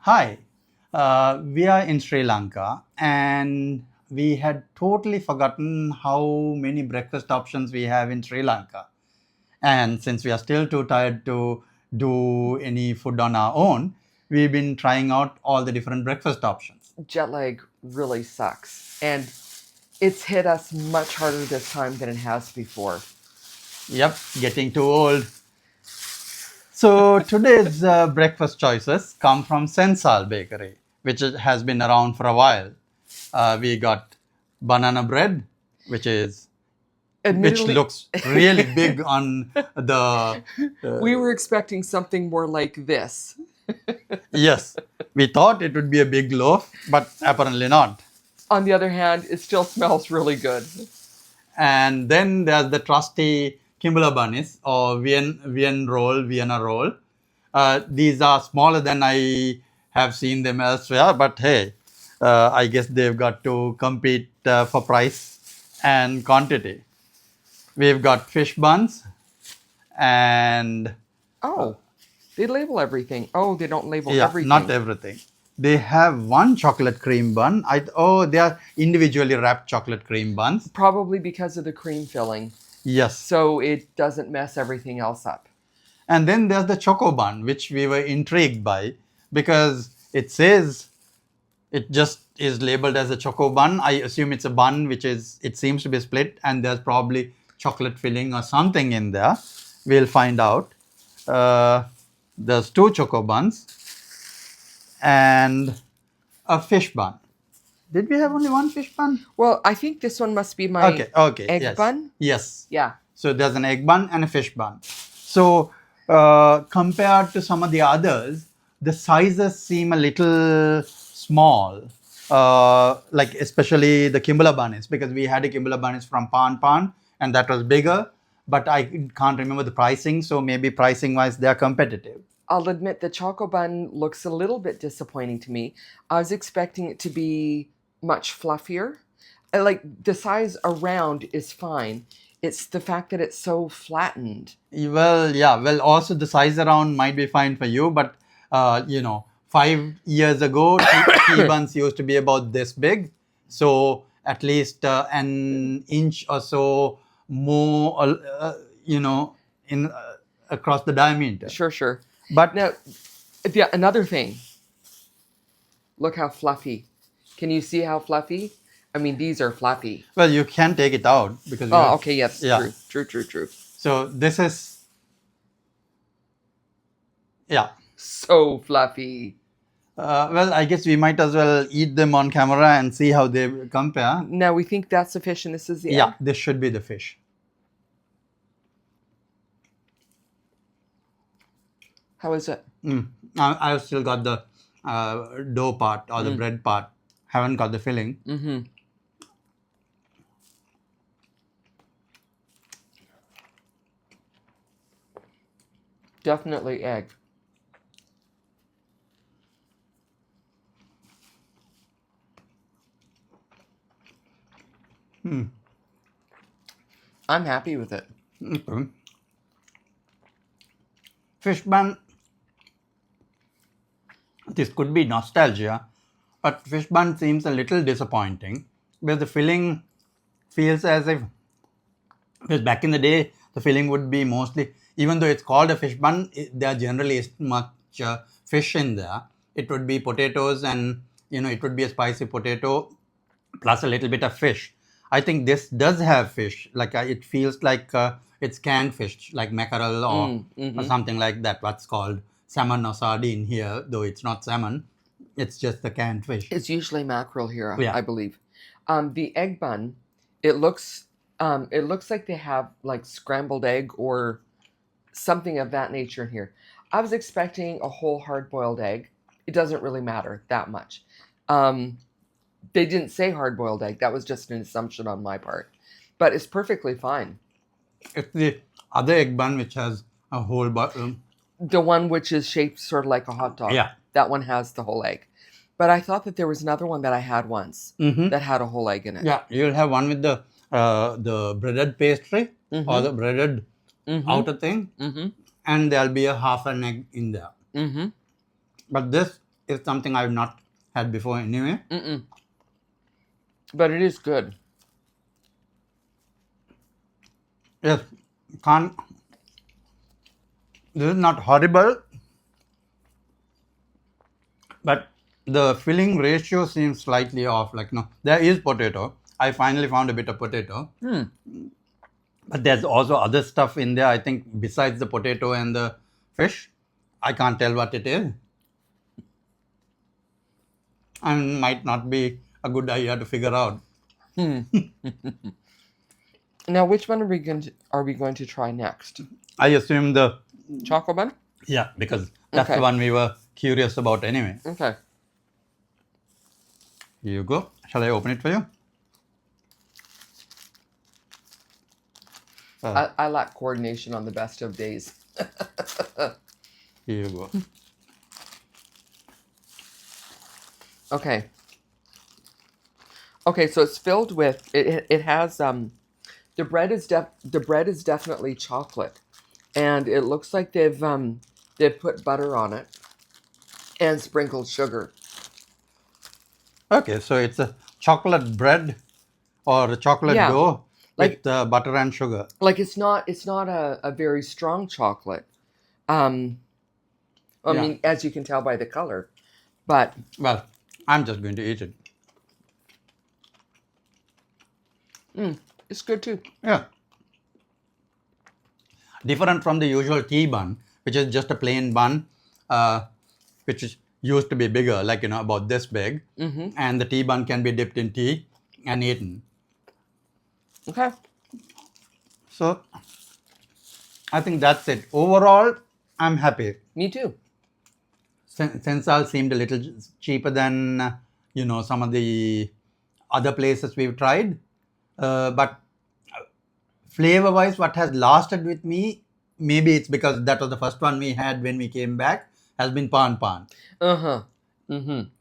Hi, we are in Sri Lanka and we had totally forgotten how many breakfast options we have in Sri Lanka. And since we are still too tired to do any food on our own, we've been trying out all the different breakfast options. Jet lag really sucks. And it's hit us much harder this time than it has before. Yep, getting too old. So today's breakfast choices come from Sen-Saal Bakery, which has been around for a while. We got banana bread, which looks really big on the. We were expecting something more like this. Yes, we thought it would be a big loaf, but apparently not. On the other hand, it still smells really good. And then there's the trusty Kimbula Banis or Vienna Roll. These are smaller than I have seen them elsewhere, but hey, I guess they've got to compete for price and quantity. We've got fish buns and Oh, they label everything. Oh, they don't label yeah, everything. not everything. They have one chocolate cream bun. They are individually wrapped chocolate cream buns. Probably because of the cream filling. Yes. So it doesn't mess everything else up. And then there's the Choco-Bun, which we were intrigued by because it says it just is labeled as a Choco-Bun. I assume it's a bun it seems to be split and there's probably chocolate filling or something in there. We'll find out. There's two Choco-Buns and a fish bun. Did we have only one fish bun? Well, I think this one must be my egg yes. bun. Yes. Yeah. So there's an egg bun and a fish bun. So compared to some of the others, the sizes seem a little small. Like especially the Kimbula Banis, because we had a Kimbula Banis from Pan and that was bigger, but I can't remember the pricing, so maybe pricing wise they are competitive. I'll admit the Choco-Bun looks a little bit disappointing to me. I was expecting it to be much fluffier. Like the size around is fine. It's the fact that it's so flattened. Well, yeah. Well, also the size around might be fine for you, but 5 years ago, tea buns used to be about this big. So at least an inch or so more, in across the diameter. Sure. But now, another thing. Look how fluffy. Can you see how fluffy? I mean, these are fluffy. Well, you can take it out because. Okay, yes, yeah. True. So this is, yeah. So fluffy. Well, I guess we might as well eat them on camera and see how they compare. Now we think that's the fish and this is the egg? Yeah, this should be the fish. How is it? I've still got the dough part or the bread part. Haven't got the filling. Mm-hmm. Definitely egg. I'm happy with it. Okay. Fish bun. This could be nostalgia, but fish bun seems a little disappointing because the filling feels as if, because back in the day, the filling would be mostly, even though it's called a fish bun, there generally isn't much fish in there. It would be potatoes and, it would be a spicy potato plus a little bit of fish. I think this does have fish. Like it feels like it's canned fish, like mackerel or something like that. What's called salmon or sardine here, though it's not salmon. It's just the canned fish. It's usually mackerel here, Yeah. I believe. The egg bun, it looks like they have like scrambled egg or something of that nature in here. I was expecting a whole hard-boiled egg. It doesn't really matter that much. They didn't say hard-boiled egg. That was just an assumption on my part. But it's perfectly fine. It's the other egg bun which has a whole the one which is shaped sort of like a hot dog. Yeah. That one has the whole egg. But I thought that there was another one that I had once that had a whole egg in it. Yeah, you'll have one with the breaded pastry or the breaded outer thing, and there'll be a half an egg in there. But this is something I've not had before anyway. But it is good. Yes, can't. This is not horrible, but the filling ratio seems slightly off. Like, there is potato. I finally found a bit of potato. But there's also other stuff in there, I think, besides the potato and the fish. I can't tell what it is. And might not be a good idea to figure out. Now, which one are we going to try next? I assume the... Choco-Bun? Yeah, because that's Okay. the one we were curious about anyway. Okay. Here you go. Shall I open it for you? I lack coordination on the best of days. Here you go. Okay. Okay, so it's filled with it has the bread is definitely chocolate, and it looks like they've put butter on it and sprinkled sugar. Okay, so it's a chocolate bread or a chocolate Yeah. dough Like- with butter and sugar. Like it's not a very strong chocolate. I Yeah. mean, as you can tell by the color, but Well, I'm just going to eat it. it's good too. Yeah. Different from the usual tea bun, which is just a plain bun, which is used to be bigger, like, about this big. And the tea bun can be dipped in tea and eaten. Okay. So, I think that's it. Overall, I'm happy. Me too. SenSaal seemed a little cheaper than, some of the other places we've tried. But flavor-wise, what has lasted with me, maybe it's because that was the first one we had when we came back, has been Pan Pan.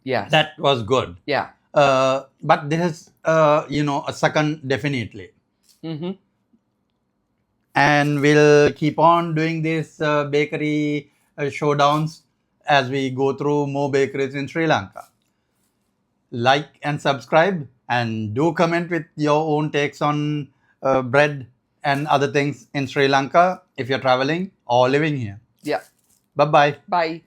Yes. That was good. Yeah. But this is, a second definitely. And we'll keep on doing these bakery showdowns as we go through more bakeries in Sri Lanka. Like and subscribe, and do comment with your own takes on bread and other things in Sri Lanka if you're traveling or living here. Yeah. Bye-bye. Bye.